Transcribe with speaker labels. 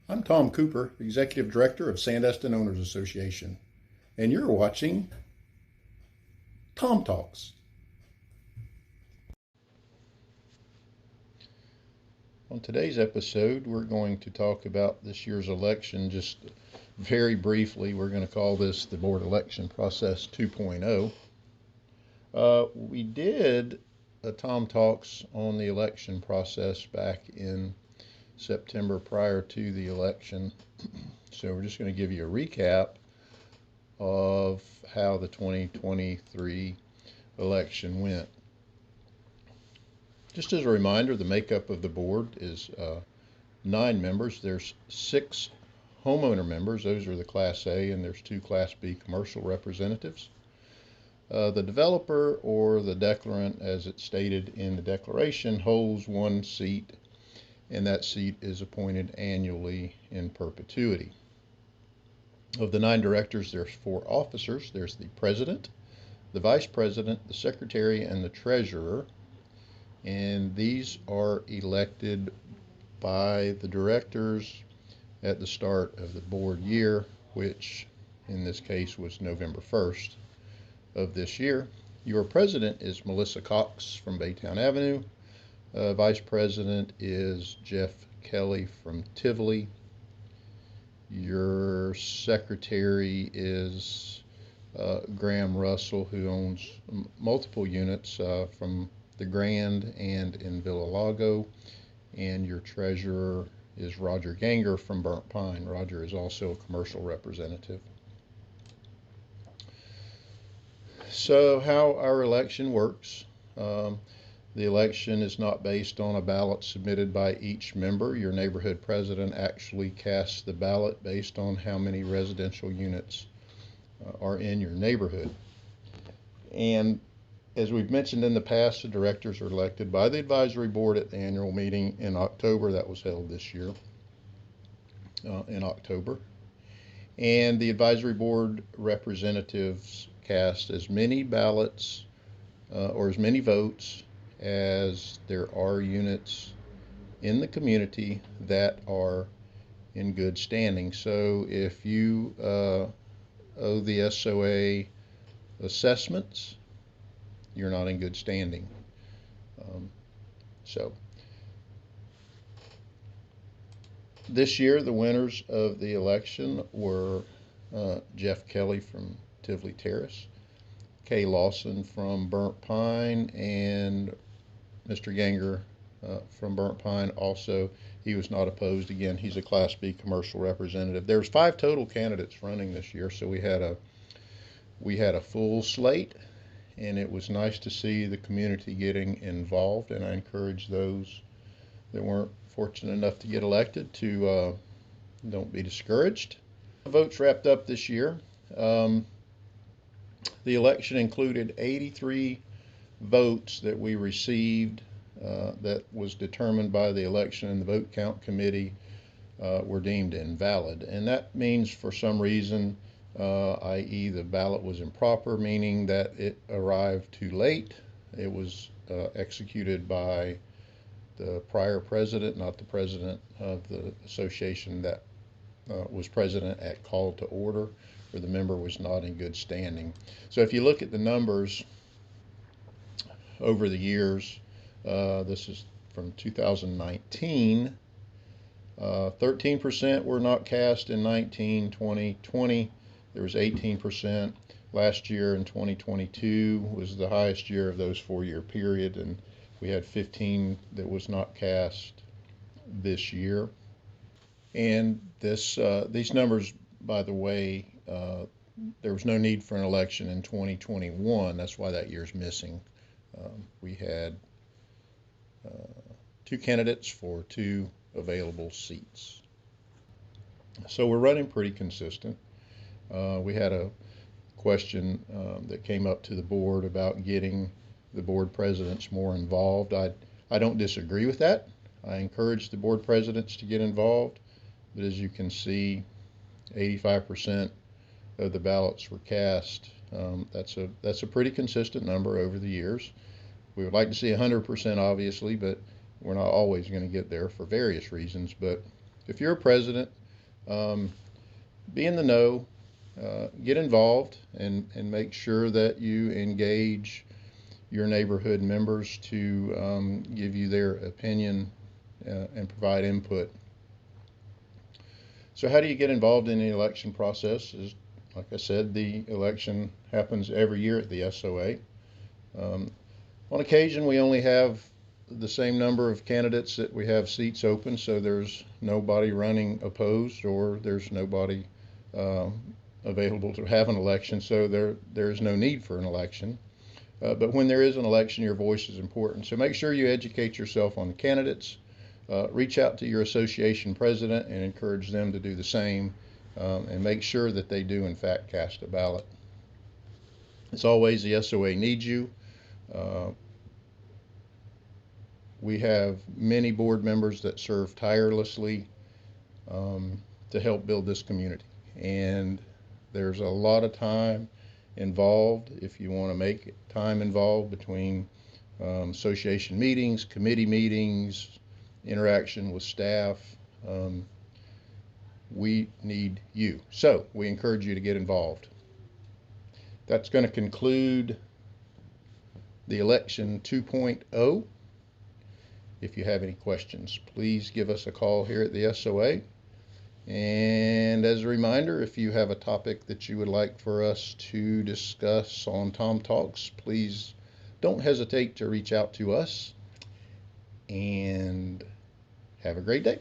Speaker 1: I'm Tom Cooper, Executive Director of Sandestin Owners Association, and you're watching Tom Talks. On today's episode, we're going to talk about this year's election just very briefly. We're going to call this the Board Election Process 2.0. We did a Tom Talks on the election process back in September prior to the election. So we're just going to give you a recap of how the 2023 election went. Just as a reminder, the makeup of the board is 9 members. There's 6 homeowner members. Those are the Class A, and there's 2 Class B commercial representatives. The developer, or the declarant, as it's stated in the declaration, holds 1 seat, and that seat is appointed annually in perpetuity. Of the 9 directors, there's 4 officers. There's the president, the vice president, the secretary, and the treasurer. And these are elected by the directors at the start of the board year, which in this case was November 1st of this year. Your president is Melissa Cox from Baytown Avenue. Vice president is Jeff Kelly from Tivoli. Your secretary is Graham Russell, who owns multiple units from the Grand and in Villa Lago. And your treasurer is Roger Ganger from Burnt Pine. Roger is also a commercial representative. So how our election works. The election is not based on a ballot submitted by each member. Your neighborhood president actually casts the ballot based on how many residential units are in your neighborhood. And as we've mentioned in the past, the directors are elected by the advisory board at the annual meeting in October. That was held this year in October. And the advisory board representatives cast as many ballots or as many votes as there are units in the community that are in good standing. So if you owe the SOA assessments, you're not in good standing. So this year, the winners of the election were Jeff Kelly from Tivoli Terrace, Kay Lawson from Burnt Pine, and Mr. Ganger from Burnt Pine. Also, he was not opposed. Again, he's a Class B commercial representative. There's 5 total candidates running this year, so we had a full slate, and it was nice to see the community getting involved. And I encourage those that weren't fortunate enough to get elected to don't be discouraged. The votes wrapped up this year. The election included 83 votes that we received that was determined by the election and the vote count committee were deemed invalid. And that means for some reason, i.e. the ballot was improper, meaning that it arrived too late. It was executed by the prior president, not the president of the association that was president at call to order, or the member was not in good standing. So if you look at the numbers over the years, this is from 2019, 13% were not cast in 19, 20, 20. There was 18%. Last year in 2022 was the highest year of those 4-year period, and we had 15 that was not cast this year. And these numbers, by the way, there was no need for an election in 2021. That's why that year's missing. We had 2 candidates for 2 available seats. So we're running pretty consistent. We had a question that came up to the board about getting the board presidents more involved. I don't disagree with that. I encourage the board presidents to get involved, but as you can see, 85% of the ballots were cast. That's a pretty consistent number over the years. We would like to see 100%, obviously, but we're not always going to get there for various reasons. But If you're a president, be in the know, get involved, and make sure that you engage your neighborhood members to give you their opinion and provide input. So how do you get involved in the election process? Is, like I said, the election happens every year at the SOA. On occasion, we only have the same number of candidates that we have seats open, so there's nobody running opposed, or there's nobody available to have an election, so there's no need for an election. But when there is an election, your voice is important. So make sure you educate yourself on the candidates. Reach out to your association president and encourage them to do the same, and make sure that they do in fact cast a ballot. As always, the SOA needs you. We have many board members that serve tirelessly to help build this community, and there's a lot of time involved. If you want to make time involved between association meetings, committee meetings, interaction with staff, we need you. So we encourage you to get involved. That's going to conclude the election 2.0. If you have any questions, please give us a call here at the SOA. And as a reminder, if you have a topic that you would like for us to discuss on Tom Talks, please don't hesitate to reach out to us. And have a great day.